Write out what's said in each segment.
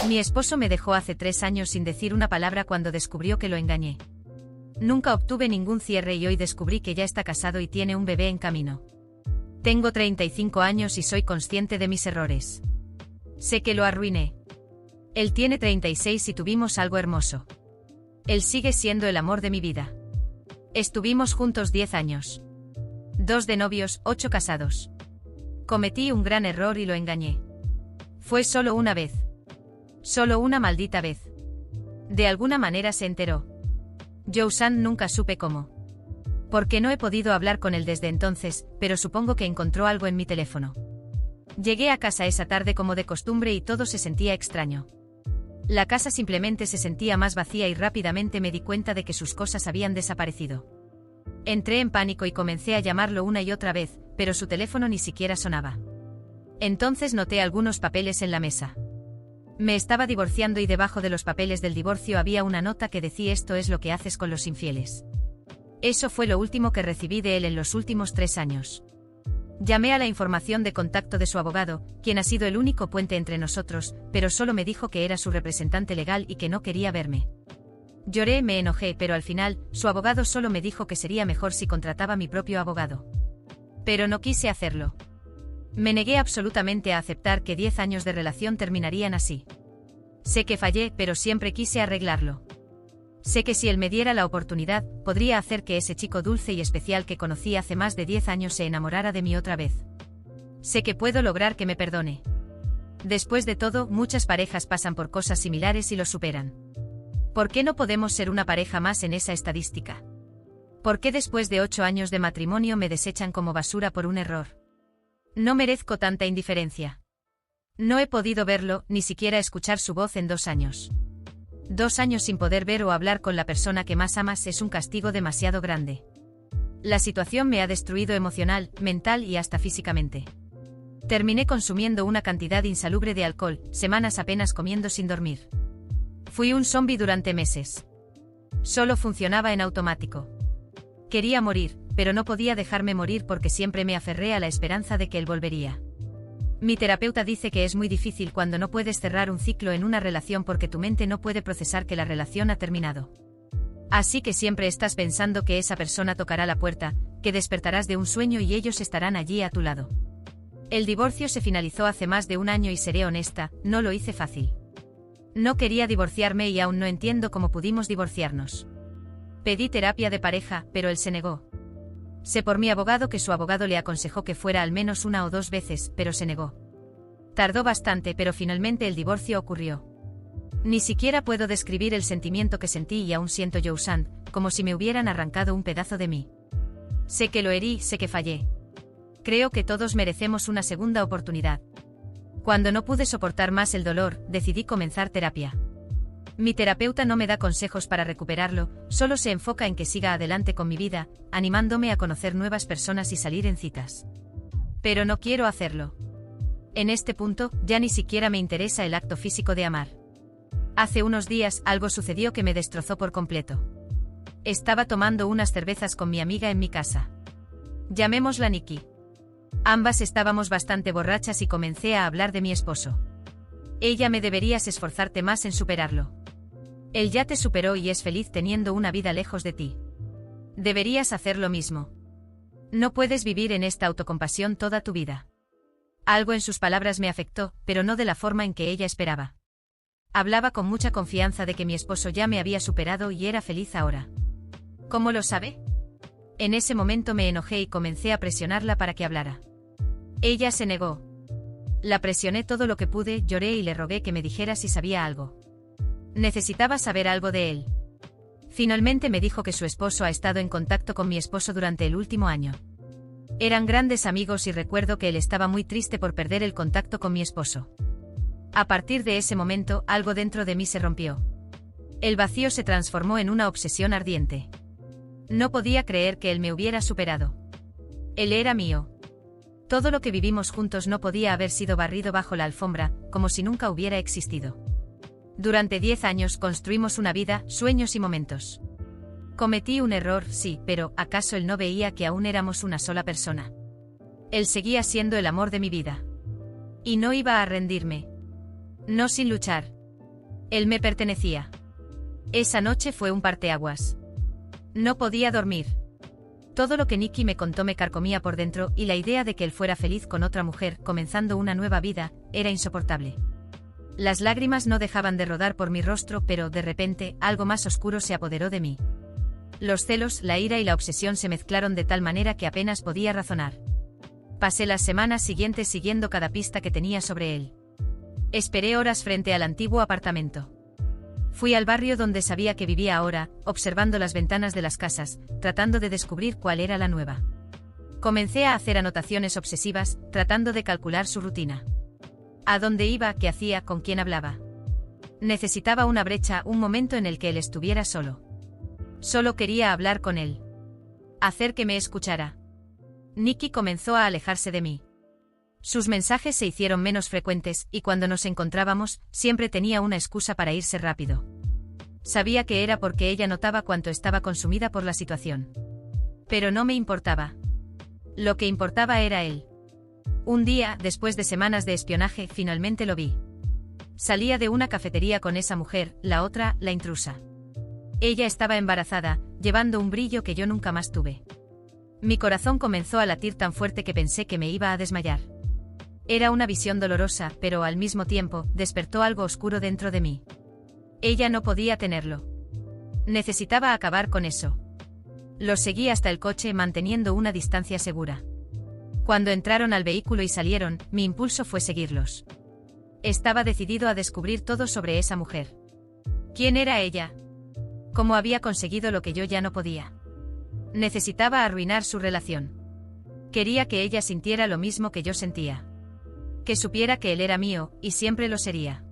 Mi esposo me dejó hace 3 años sin decir una palabra cuando descubrió que lo engañé. Nunca obtuve ningún cierre y hoy descubrí que ya está casado y tiene un bebé en camino. Tengo 35 años y soy consciente de mis errores. Sé que lo arruiné. Él tiene 36 y tuvimos algo hermoso. Él sigue siendo el amor de mi vida. Estuvimos juntos 10 años. 2 de novios, 8 casados. Cometí un gran error y lo engañé. Fue solo una vez. Solo una maldita vez. De alguna manera se enteró. Joe-san nunca supe cómo. Porque no he podido hablar con él desde entonces, pero supongo que encontró algo en mi teléfono. Llegué a casa esa tarde como de costumbre y todo se sentía extraño. La casa simplemente se sentía más vacía y rápidamente me di cuenta de que sus cosas habían desaparecido. Entré en pánico y comencé a llamarlo una y otra vez, pero su teléfono ni siquiera sonaba. Entonces noté algunos papeles en la mesa. Me estaba divorciando y debajo de los papeles del divorcio había una nota que decía: esto es lo que haces con los infieles. Eso fue lo último que recibí de él en los últimos 3 años. Llamé a la información de contacto de su abogado, quien ha sido el único puente entre nosotros, pero solo me dijo que era su representante legal y que no quería verme. Lloré, me enojé, pero al final, su abogado solo me dijo que sería mejor si contrataba mi propio abogado. Pero no quise hacerlo. Me negué absolutamente a aceptar que 10 años de relación terminarían así. Sé que fallé, pero siempre quise arreglarlo. Sé que si él me diera la oportunidad, podría hacer que ese chico dulce y especial que conocí hace más de 10 años se enamorara de mí otra vez. Sé que puedo lograr que me perdone. Después de todo, muchas parejas pasan por cosas similares y lo superan. ¿Por qué no podemos ser una pareja más en esa estadística? ¿Por qué después de 8 años de matrimonio me desechan como basura por un error? No merezco tanta indiferencia. No he podido verlo, ni siquiera escuchar su voz en 2 años. 2 años sin poder ver o hablar con la persona que más amas es un castigo demasiado grande. La situación me ha destruido emocional, mental y hasta físicamente. Terminé consumiendo una cantidad insalubre de alcohol, semanas apenas comiendo sin dormir. Fui un zombi durante meses. Solo funcionaba en automático. Quería morir, pero no podía dejarme morir porque siempre me aferré a la esperanza de que él volvería. Mi terapeuta dice que es muy difícil cuando no puedes cerrar un ciclo en una relación porque tu mente no puede procesar que la relación ha terminado. Así que siempre estás pensando que esa persona tocará la puerta, que despertarás de un sueño y ellos estarán allí a tu lado. El divorcio se finalizó hace más de 1 año y seré honesta, no lo hice fácil. No quería divorciarme y aún no entiendo cómo pudimos divorciarnos. Pedí terapia de pareja, pero él se negó. Sé por mi abogado que su abogado le aconsejó que fuera al menos 1 o 2 veces, pero se negó. Tardó bastante, pero finalmente el divorcio ocurrió. Ni siquiera puedo describir el sentimiento que sentí y aún siento Joe-san, como si me hubieran arrancado un pedazo de mí. Sé que lo herí, sé que fallé. Creo que todos merecemos una segunda oportunidad. Cuando no pude soportar más el dolor, decidí comenzar terapia. Mi terapeuta no me da consejos para recuperarlo, solo se enfoca en que siga adelante con mi vida, animándome a conocer nuevas personas y salir en citas. Pero no quiero hacerlo. En este punto, ya ni siquiera me interesa el acto físico de amar. Hace unos días, algo sucedió que me destrozó por completo. Estaba tomando unas cervezas con mi amiga en mi casa. Llamémosla Nikki. Ambas estábamos bastante borrachas y comencé a hablar de mi esposo. Ella: me deberías esforzarte más en superarlo. Él ya te superó y es feliz teniendo una vida lejos de ti. Deberías hacer lo mismo. No puedes vivir en esta autocompasión toda tu vida. Algo en sus palabras me afectó, pero no de la forma en que ella esperaba. Hablaba con mucha confianza de que mi esposo ya me había superado y era feliz ahora. ¿Cómo lo sabe? En ese momento me enojé y comencé a presionarla para que hablara. Ella se negó. La presioné todo lo que pude, lloré y le rogué que me dijera si sabía algo. Necesitaba saber algo de él. Finalmente me dijo que su esposo ha estado en contacto con mi esposo durante el último año. Eran grandes amigos y recuerdo que él estaba muy triste por perder el contacto con mi esposo. A partir de ese momento, algo dentro de mí se rompió. El vacío se transformó en una obsesión ardiente. No podía creer que él me hubiera superado. Él era mío. Todo lo que vivimos juntos no podía haber sido barrido bajo la alfombra, como si nunca hubiera existido. Durante 10 años construimos una vida, sueños y momentos. Cometí un error, sí, pero ¿acaso él no veía que aún éramos una sola persona? Él seguía siendo el amor de mi vida. Y no iba a rendirme. No sin luchar. Él me pertenecía. Esa noche fue un parteaguas. No podía dormir. Todo lo que Nicky me contó me carcomía por dentro y la idea de que él fuera feliz con otra mujer, comenzando una nueva vida, era insoportable. Las lágrimas no dejaban de rodar por mi rostro, pero de repente, algo más oscuro se apoderó de mí. Los celos, la ira y la obsesión se mezclaron de tal manera que apenas podía razonar. Pasé las semanas siguientes siguiendo cada pista que tenía sobre él. Esperé horas frente al antiguo apartamento. Fui al barrio donde sabía que vivía ahora, observando las ventanas de las casas, tratando de descubrir cuál era la nueva. Comencé a hacer anotaciones obsesivas, tratando de calcular su rutina. ¿A dónde iba? ¿Qué hacía? ¿Con quién hablaba? Necesitaba una brecha, un momento en el que él estuviera solo. Solo quería hablar con él. Hacer que me escuchara. Nicky comenzó a alejarse de mí. Sus mensajes se hicieron menos frecuentes, y cuando nos encontrábamos, siempre tenía una excusa para irse rápido. Sabía que era porque ella notaba cuánto estaba consumida por la situación. Pero no me importaba. Lo que importaba era él. Un día, después de semanas de espionaje, finalmente lo vi. Salía de una cafetería con esa mujer, la otra, la intrusa. Ella estaba embarazada, llevando un brillo que yo nunca más tuve. Mi corazón comenzó a latir tan fuerte que pensé que me iba a desmayar. Era una visión dolorosa, pero al mismo tiempo, despertó algo oscuro dentro de mí. Ella no podía tenerlo. Necesitaba acabar con eso. Los seguí hasta el coche manteniendo una distancia segura. Cuando entraron al vehículo y salieron, mi impulso fue seguirlos. Estaba decidido a descubrir todo sobre esa mujer. ¿Quién era ella? ¿Cómo había conseguido lo que yo ya no podía? Necesitaba arruinar su relación. Quería que ella sintiera lo mismo que yo sentía. Que supiera que él era mío, y siempre lo sería.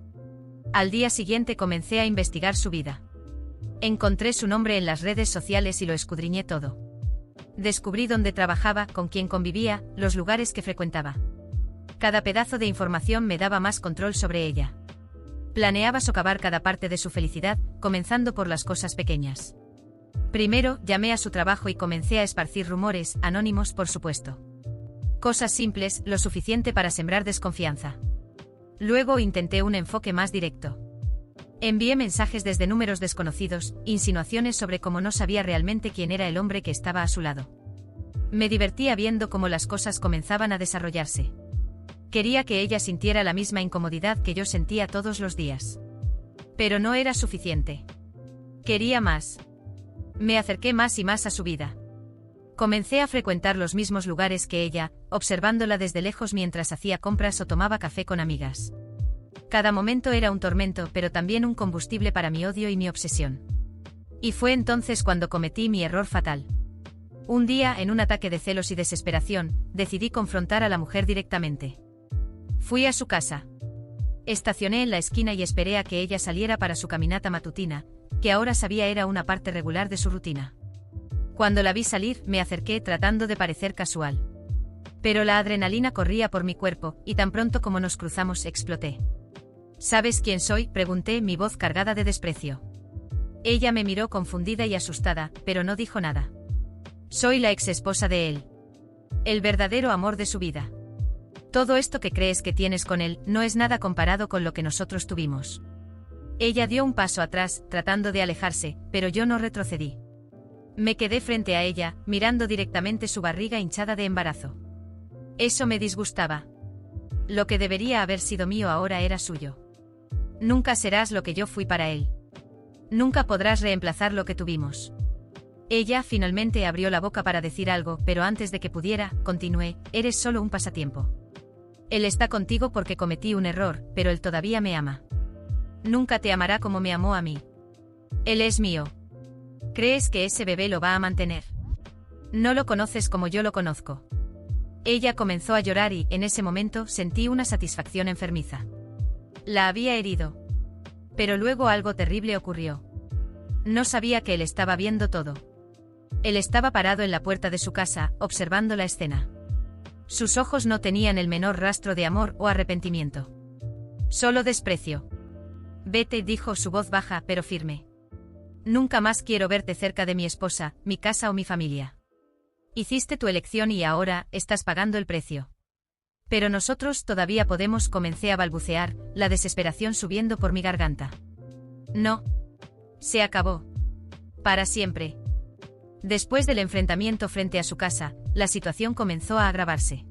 Al día siguiente comencé a investigar su vida. Encontré su nombre en las redes sociales y lo escudriñé todo. Descubrí dónde trabajaba, con quién convivía, los lugares que frecuentaba. Cada pedazo de información me daba más control sobre ella. Planeaba socavar cada parte de su felicidad, comenzando por las cosas pequeñas. Primero, llamé a su trabajo y comencé a esparcir rumores, anónimos por supuesto. Cosas simples, lo suficiente para sembrar desconfianza. Luego intenté un enfoque más directo. Envié mensajes desde números desconocidos, insinuaciones sobre cómo no sabía realmente quién era el hombre que estaba a su lado. Me divertía viendo cómo las cosas comenzaban a desarrollarse. Quería que ella sintiera la misma incomodidad que yo sentía todos los días. Pero no era suficiente. Quería más. Me acerqué más y más a su vida. Comencé a frecuentar los mismos lugares que ella, observándola desde lejos mientras hacía compras o tomaba café con amigas. Cada momento era un tormento, pero también un combustible para mi odio y mi obsesión. Y fue entonces cuando cometí mi error fatal. Un día, en un ataque de celos y desesperación, decidí confrontar a la mujer directamente. Fui a su casa. Estacioné en la esquina y esperé a que ella saliera para su caminata matutina, que ahora sabía era una parte regular de su rutina. Cuando la vi salir, me acerqué tratando de parecer casual. Pero la adrenalina corría por mi cuerpo, y tan pronto como nos cruzamos exploté. ¿Sabes quién soy?, pregunté, mi voz cargada de desprecio. Ella me miró confundida y asustada, pero no dijo nada. Soy la exesposa de él. El verdadero amor de su vida. Todo esto que crees que tienes con él no es nada comparado con lo que nosotros tuvimos. Ella dio un paso atrás, tratando de alejarse, pero yo no retrocedí. Me quedé frente a ella, mirando directamente su barriga hinchada de embarazo. Eso me disgustaba. Lo que debería haber sido mío ahora era suyo. Nunca serás lo que yo fui para él. Nunca podrás reemplazar lo que tuvimos. Ella finalmente abrió la boca para decir algo, pero antes de que pudiera, continué, eres solo un pasatiempo. Él está contigo porque cometí un error, pero él todavía me ama. Nunca te amará como me amó a mí. Él es mío. ¿Crees que ese bebé lo va a mantener? No lo conoces como yo lo conozco. Ella comenzó a llorar y, en ese momento, sentí una satisfacción enfermiza. La había herido. Pero luego algo terrible ocurrió. No sabía que él estaba viendo todo. Él estaba parado en la puerta de su casa, observando la escena. Sus ojos no tenían el menor rastro de amor o arrepentimiento. Solo desprecio. Vete, dijo su voz baja pero firme. Nunca más quiero verte cerca de mi esposa, mi casa o mi familia. Hiciste tu elección y ahora estás pagando el precio. Pero nosotros todavía podemos, comencé a balbucear, la desesperación subiendo por mi garganta. No. Se acabó. Para siempre. Después del enfrentamiento frente a su casa, la situación comenzó a agravarse.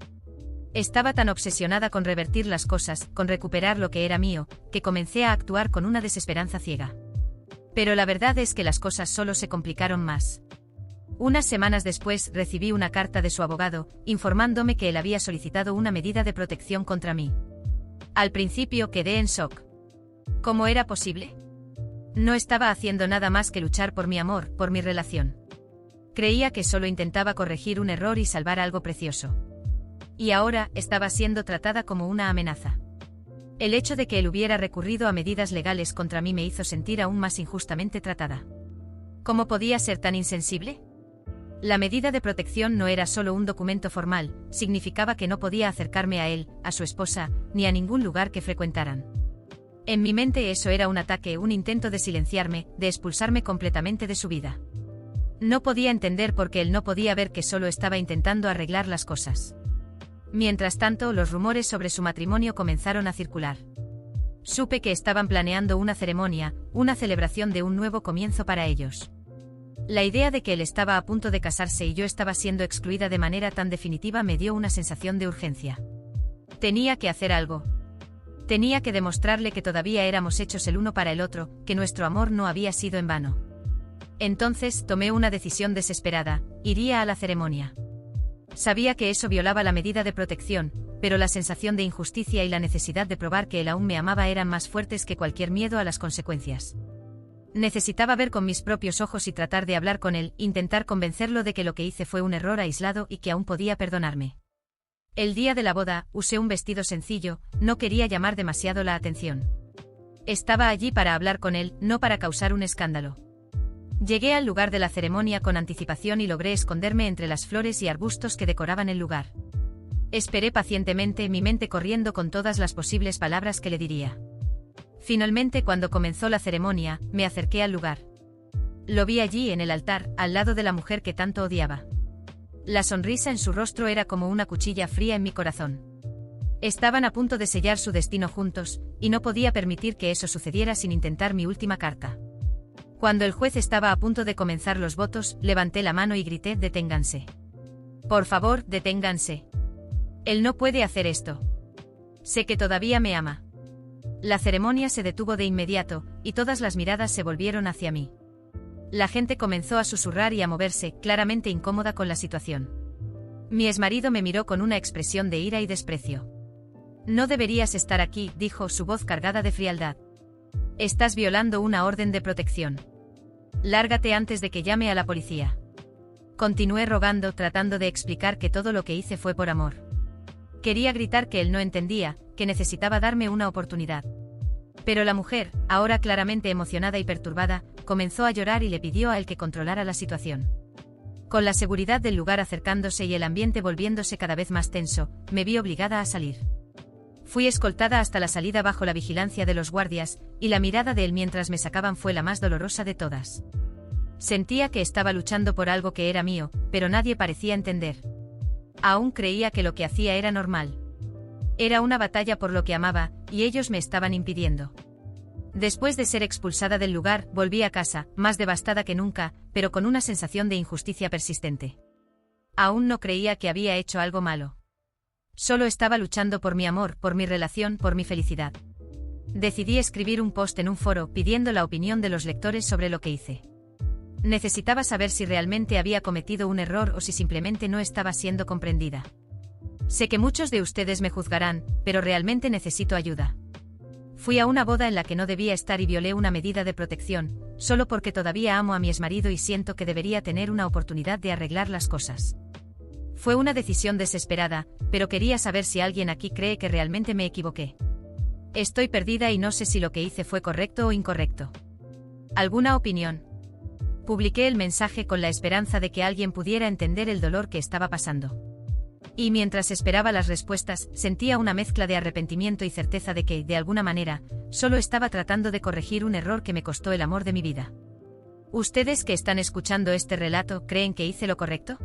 Estaba tan obsesionada con revertir las cosas, con recuperar lo que era mío, que comencé a actuar con una desesperanza ciega. Pero la verdad es que las cosas solo se complicaron más. Unas semanas después recibí una carta de su abogado, informándome que él había solicitado una medida de protección contra mí. Al principio quedé en shock. ¿Cómo era posible? No estaba haciendo nada más que luchar por mi amor, por mi relación. Creía que solo intentaba corregir un error y salvar algo precioso. Y ahora estaba siendo tratada como una amenaza. El hecho de que él hubiera recurrido a medidas legales contra mí me hizo sentir aún más injustamente tratada. ¿Cómo podía ser tan insensible? La medida de protección no era solo un documento formal, significaba que no podía acercarme a él, a su esposa, ni a ningún lugar que frecuentaran. En mi mente eso era un ataque, un intento de silenciarme, de expulsarme completamente de su vida. No podía entender por qué él no podía ver que solo estaba intentando arreglar las cosas. Mientras tanto, los rumores sobre su matrimonio comenzaron a circular. Supe que estaban planeando una ceremonia, una celebración de un nuevo comienzo para ellos. La idea de que él estaba a punto de casarse y yo estaba siendo excluida de manera tan definitiva me dio una sensación de urgencia. Tenía que hacer algo. Tenía que demostrarle que todavía éramos hechos el uno para el otro, que nuestro amor no había sido en vano. Entonces tomé una decisión desesperada: iría a la ceremonia. Sabía que eso violaba la medida de protección, pero la sensación de injusticia y la necesidad de probar que él aún me amaba eran más fuertes que cualquier miedo a las consecuencias. Necesitaba ver con mis propios ojos y tratar de hablar con él, intentar convencerlo de que lo que hice fue un error aislado y que aún podía perdonarme. El día de la boda, usé un vestido sencillo, no quería llamar demasiado la atención. Estaba allí para hablar con él, no para causar un escándalo. Llegué al lugar de la ceremonia con anticipación y logré esconderme entre las flores y arbustos que decoraban el lugar. Esperé pacientemente, mi mente corriendo con todas las posibles palabras que le diría. Finalmente, cuando comenzó la ceremonia, me acerqué al lugar. Lo vi allí en el altar, al lado de la mujer que tanto odiaba. La sonrisa en su rostro era como una cuchilla fría en mi corazón. Estaban a punto de sellar su destino juntos, y no podía permitir que eso sucediera sin intentar mi última carta. Cuando el juez estaba a punto de comenzar los votos, levanté la mano y grité: «Deténganse. Por favor, deténganse. Él no puede hacer esto. Sé que todavía me ama». La ceremonia se detuvo de inmediato, y todas las miradas se volvieron hacia mí. La gente comenzó a susurrar y a moverse, claramente incómoda con la situación. Mi exmarido me miró con una expresión de ira y desprecio. «No deberías estar aquí», dijo, su voz cargada de frialdad. «Estás violando una orden de protección. Lárgate antes de que llame a la policía». Continué rogando, tratando de explicar que todo lo que hice fue por amor. Quería gritar que él no entendía, que necesitaba darme una oportunidad. Pero la mujer, ahora claramente emocionada y perturbada, comenzó a llorar y le pidió a él que controlara la situación. Con la seguridad del lugar acercándose y el ambiente volviéndose cada vez más tenso, me vi obligada a salir. Fui escoltada hasta la salida bajo la vigilancia de los guardias, y la mirada de él mientras me sacaban fue la más dolorosa de todas. Sentía que estaba luchando por algo que era mío, pero nadie parecía entender. Aún creía que lo que hacía era normal. Era una batalla por lo que amaba, y ellos me estaban impidiendo. Después de ser expulsada del lugar, volví a casa, más devastada que nunca, pero con una sensación de injusticia persistente. Aún no creía que había hecho algo malo. Solo estaba luchando por mi amor, por mi relación, por mi felicidad. Decidí escribir un post en un foro pidiendo la opinión de los lectores sobre lo que hice. Necesitaba saber si realmente había cometido un error o si simplemente no estaba siendo comprendida. Sé que muchos de ustedes me juzgarán, pero realmente necesito ayuda. Fui a una boda en la que no debía estar y violé una medida de protección, solo porque todavía amo a mi exmarido y siento que debería tener una oportunidad de arreglar las cosas. Fue una decisión desesperada, pero quería saber si alguien aquí cree que realmente me equivoqué. Estoy perdida y no sé si lo que hice fue correcto o incorrecto. ¿Alguna opinión? Publiqué el mensaje con la esperanza de que alguien pudiera entender el dolor que estaba pasando. Y mientras esperaba las respuestas, sentía una mezcla de arrepentimiento y certeza de que, de alguna manera, solo estaba tratando de corregir un error que me costó el amor de mi vida. ¿Ustedes que están escuchando este relato creen que hice lo correcto?